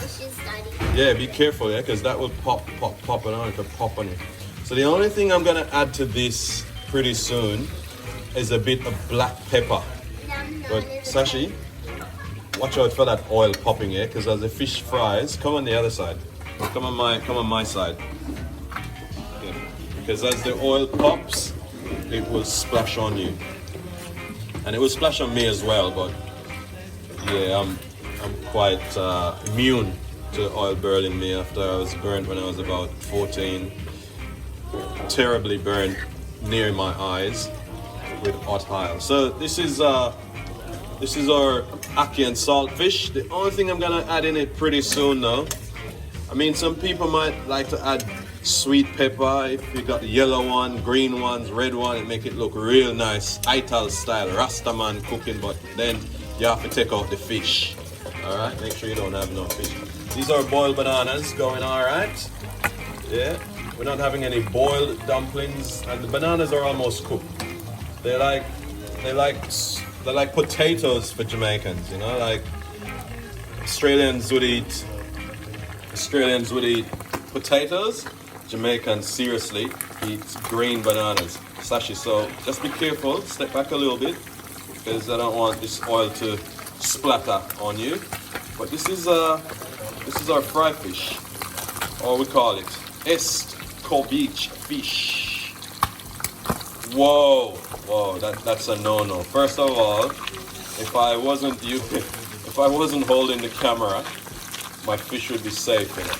yeah, be careful, yeah, because that will pop it on. It could pop on you. So the only thing I'm gonna add to this pretty soon is a bit of black pepper. But Sashi, watch out for that oil popping here, because as the fish fries, come on the other side. Come on my side. Yeah. Because as the oil pops, it will splash on you, and it will splash on me as well. But yeah, I'm quite immune to oil burning me after I was burnt when I was about 14. Terribly burned near my eyes with hot oil. So this is our Ackee and Salt fish. The only thing I'm gonna add in it pretty soon now, I mean, some people might like to add sweet pepper. If you got the yellow one, green ones, red one, it make it look real nice, Ital style, Rastaman cooking, but then you have to take out the fish. Alright, make sure you don't have no fish. These are boiled bananas going alright. Yeah, we're not having any boiled dumplings, and the bananas are almost cooked. They're like potatoes for Jamaicans, you know, like Australians would eat potatoes. Jamaicans seriously eat green bananas. Sashi, so just be careful, step back a little bit, because I don't want this oil to splatter on you. But this is our fry fish, or we call it escovitch fish. Whoa, that's a no-no. First of all, if I wasn't holding the camera, my fish would be safe in it.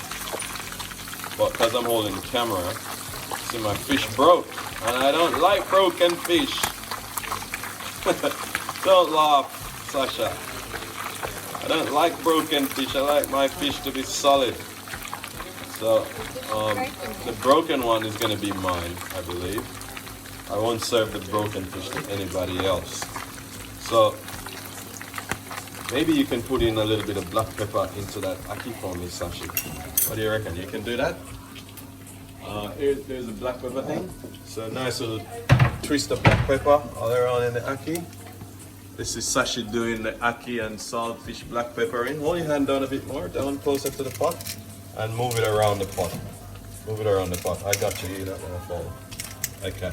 But because I'm holding the camera, see, my fish broke, and I don't like broken fish. Don't laugh, Sasha. I don't like broken fish. I like my fish to be solid. So the broken one is going to be mine, I believe. I won't serve the broken fish to anybody else. So maybe you can put in a little bit of black pepper into that ackee for me, Sashi. What do you reckon? You can do that? Here's the black pepper thing. So a nice little twist of black pepper all around in the ackee. This is Sashi doing the Ackee and Salt fish black pepper in. Hold your hand down a bit more, down closer to the pot, and move it around the pot. Move it around the pot. I got you, that one will fall. Okay.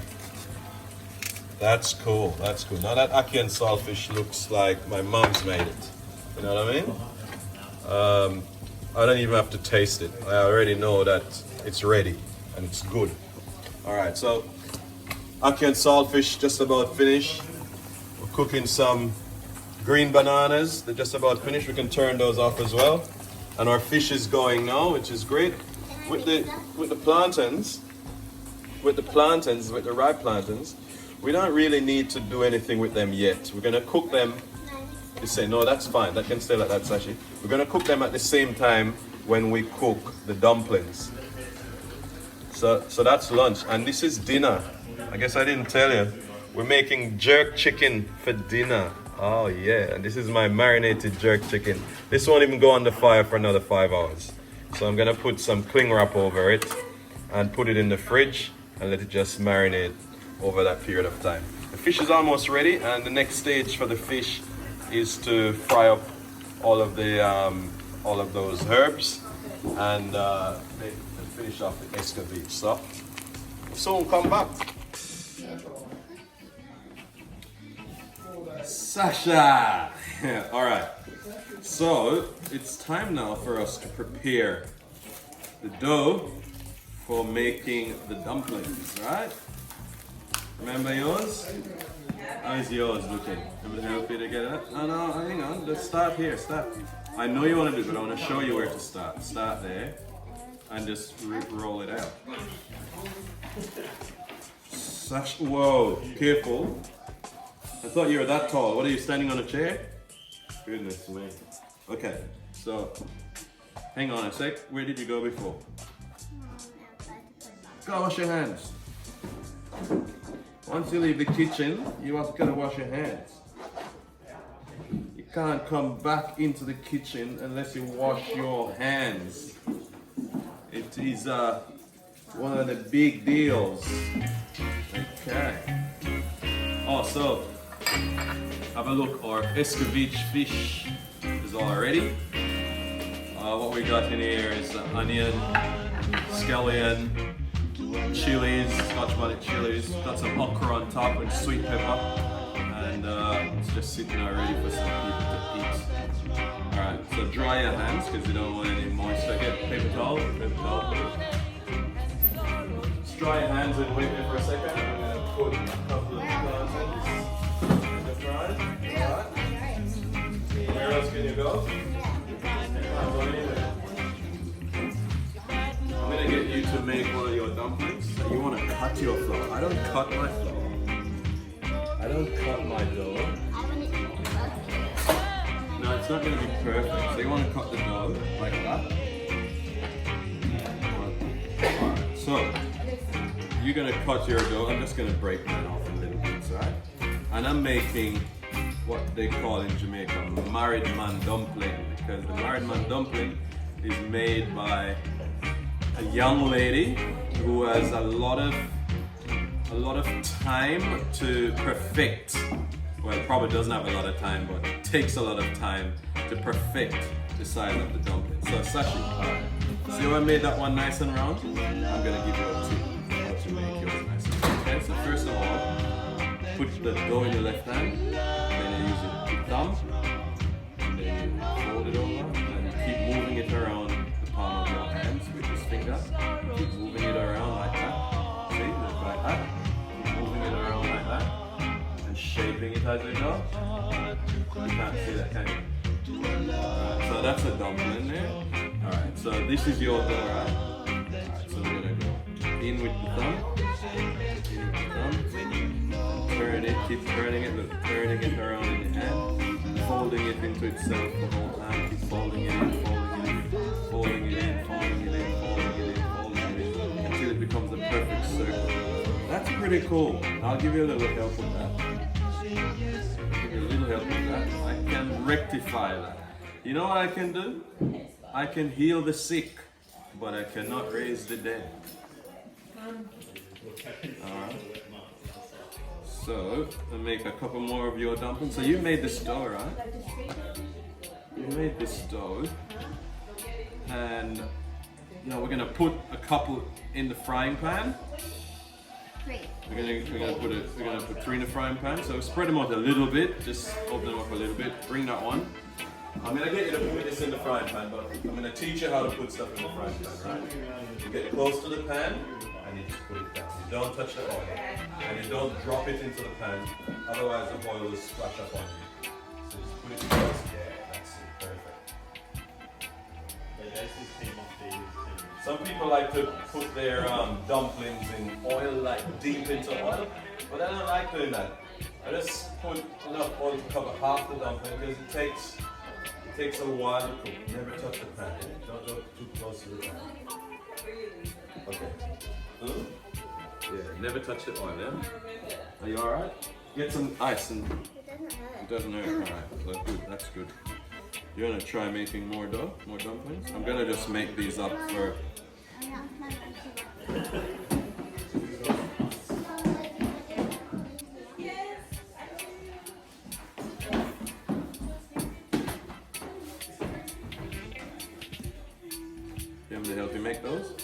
That's cool, that's cool. Now that Ackee and Salt fish looks like my mom's made it. You know what I mean? I don't even have to taste it. I already know that it's ready and it's good. Alright, so Ackee and Salt fish just about finished. We're cooking some green bananas. They're just about finished. We can turn those off as well. And our fish is going now, which is great. With the plantains, with the ripe plantains, we don't really need to do anything with them yet. We're gonna cook them. You say, no, that's fine. That can stay like that, Sashi. We're gonna cook them at the same time when we cook the dumplings. So that's lunch, and this is dinner. I guess I didn't tell you. We're making jerk chicken for dinner. Oh yeah, and this is my marinated jerk chicken. This won't even go on the fire for another 5 hours. So I'm gonna put some cling wrap over it and put it in the fridge and let it just marinate over that period of time. The fish is almost ready, and the next stage for the fish is to fry up all of those herbs and finish off the escovitch. So soon come back. Sasha! All right. So it's time now for us to prepare the dough for making the dumplings, right? Remember yours? How is yours looking? Everything okay to get it? No, hang on. Let's start here. Start. I know you want to do it, but I want to show you where to start. Start there and just roll it out. Sasha, whoa, careful. I thought you were that tall. What are you, standing on a chair? Goodness me. Okay, so hang on a sec. Where did you go before? Go wash your hands. Once you leave the kitchen, you have to wash your hands. You can't come back into the kitchen unless you wash your hands. It is one of the big deals. Okay. Also, have a look. Our escovitch fish is all ready. What we got in here is onion, scallion, chilies, Scotch bonnet chilies. Got some okra on top and sweet pepper, and it's just sitting there ready for some people to eat. All right. So dry your hands because you don't want any moisture. Get paper towel. Just dry your hands and wait there for a second. I'm gonna put a couple of cartons. Where else can you go? I'm gonna get you to make one of your dumplings. You want to cut your flour. I don't cut my flour. I don't cut my dough. No, it's not gonna be perfect. So you want to cut the dough like that. Alright, so you're gonna cut your dough. I'm just gonna break mine off in little bits, right? And I'm making what they call in Jamaica married man dumpling, because the married man dumpling is made by a young lady who has a lot of time to perfect. Well, probably doesn't have a lot of time, but takes a lot of time to perfect the size of the dumpling. So Sashi, alright. See how I made that one nice and round? I'm gonna give you a tip how to make yours nice and round. Okay, so first of all, put the dough in your left hand, then you use your thumb, and then you fold it over, and you keep moving it around the palm of your hands with this finger. Keep moving it around like that. See, just like that. Keep moving it around like that, and shaping it as you go. You can't see that, can you? Alright, so that's a dumpling there. Alright, so this is your dough, right? Alright, so we're gonna go in with the thumb. Turn it, keep turning it, but turning it around in the hand, folding it into itself the whole time, keep folding it in, folding it in, folding it in, folding it in, folding it in, until it becomes a perfect circle. That's pretty cool. I'll give you a little help with that. I'll give you a little help with that. I can rectify that. You know what I can do? I can heal the sick, but I cannot raise the dead. Alright. So, I'll make a couple more of your dumplings. So you made this dough, right? You made this dough. And now we're gonna put a couple in the frying pan. We're gonna put 3 in the frying pan. So spread them out a little bit. Just open them up a little bit. Bring that one. I'm gonna get you to put this in the frying pan, but I'm gonna teach you how to put stuff in the frying pan, right? You get close to the pan, and you just put it down. You don't touch the oil, and you don't drop it into the pan, otherwise the oil will splash up on you. So just put it close. Yeah, that's it, perfect. Some people like to put their dumplings in oil, like deep into oil, but I don't like doing that. I just put enough oil to cover half the dumpling because it takes a while to cook. Never touch the pan. Don't go too close to the pan. Okay. Yeah, never touch the oil, yeah? Are you alright? Get some ice and it doesn't hurt. Alright, so good, that's good. You're gonna try making more dough, more dumplings? I'm gonna just make these up for... want me to help you make those?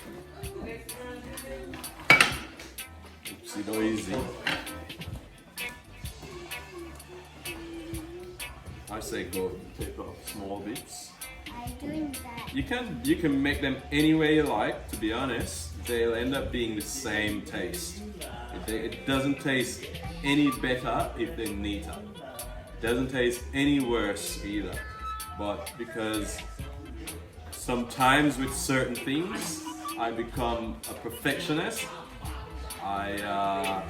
Oopsie daisy. I say go take off small bits. I'm doing that. You can make them any way you like. To be honest, they'll end up being the same taste. It doesn't taste any better if they're neater. It doesn't taste any worse either. But because sometimes with certain things I become a perfectionist, I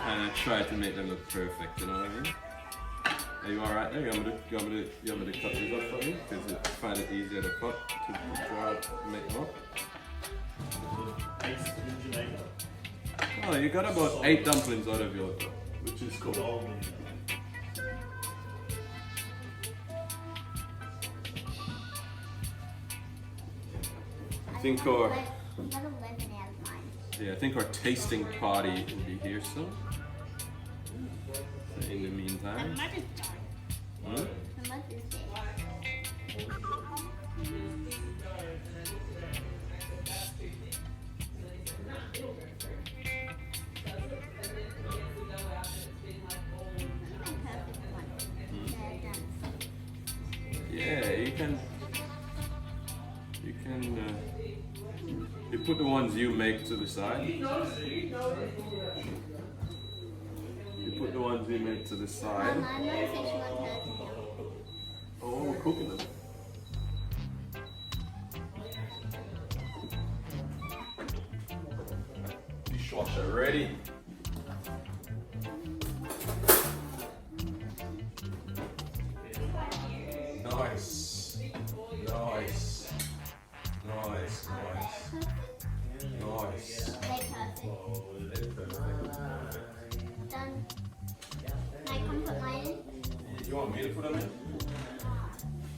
kind of try to make them look perfect. You know what I mean? Are you alright there? You want me to cut these off for you? Because I find it easier to cut to draw make them up. Oh, you got about 8 dumplings out of yours, which is cool. I think our I think our tasting party will be here soon. So in the meantime. Hmm? Yeah, you can. You put the ones you make to the side. You put the ones you make to the side. Oh, we're cooking them. Dishwasher ready. Nice. Nice. Nice. Nice. Nice. Done. I can put mine in. You want me to put them in?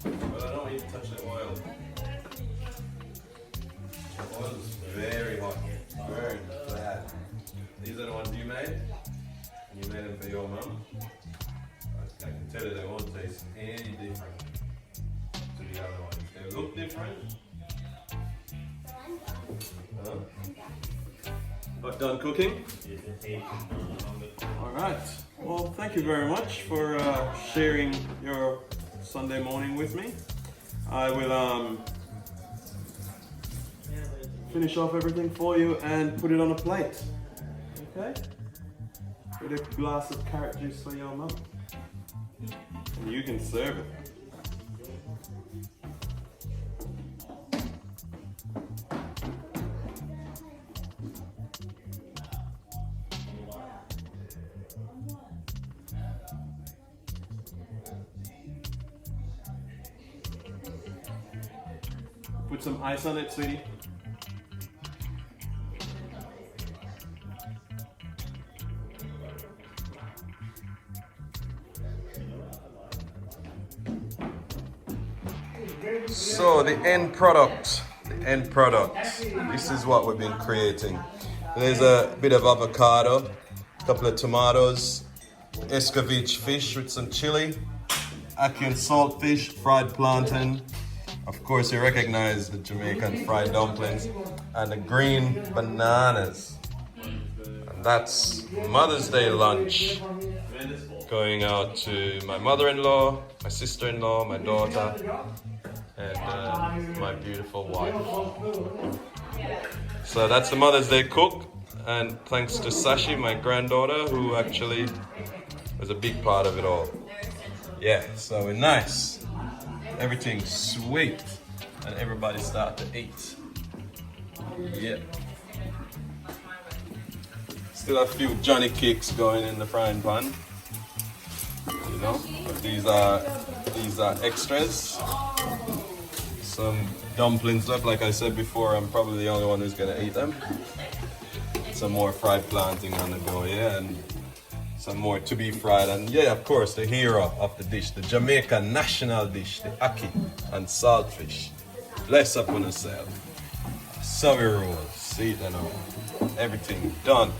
But I don't want you to touch the oil. The oil is very hot. Very bad. These are the ones you made? And you made them for your mum? I can tell you they won't taste any different to the other ones. They look different. But done cooking? Alright. Well, thank you very much for sharing your Sunday morning with me. I will finish off everything for you and put it on a plate. Okay? With a glass of carrot juice for your mum. And you can serve it. Put some ice on it, sweetie. So the end product, this is what we've been creating. There's a bit of avocado, a couple of tomatoes, escovitch fish with some chili, Ackee and Salt fish, fried plantain. Of course, you recognize the Jamaican fried dumplings and the green bananas. And that's Mother's Day lunch. Going out to my mother-in-law, my sister-in-law, my daughter, and my beautiful wife. So that's the Mother's Day cook. And thanks to Sashi, my granddaughter, who actually was a big part of it all. Yeah, so we're nice. Everything's sweet, and everybody start to eat. Yep. Still a few Johnny cakes going in the frying pan. You know, but these are extras. Some dumplings left, like I said before. I'm probably the only one who's gonna eat them. Some more fried plantain on the go, yeah, and some more to be fried, and yeah, of course, the hero of the dish, the Jamaican national dish, the Ackee and Salt fish. Bless up on yourself. Survey rolls, see it and all. Everything done.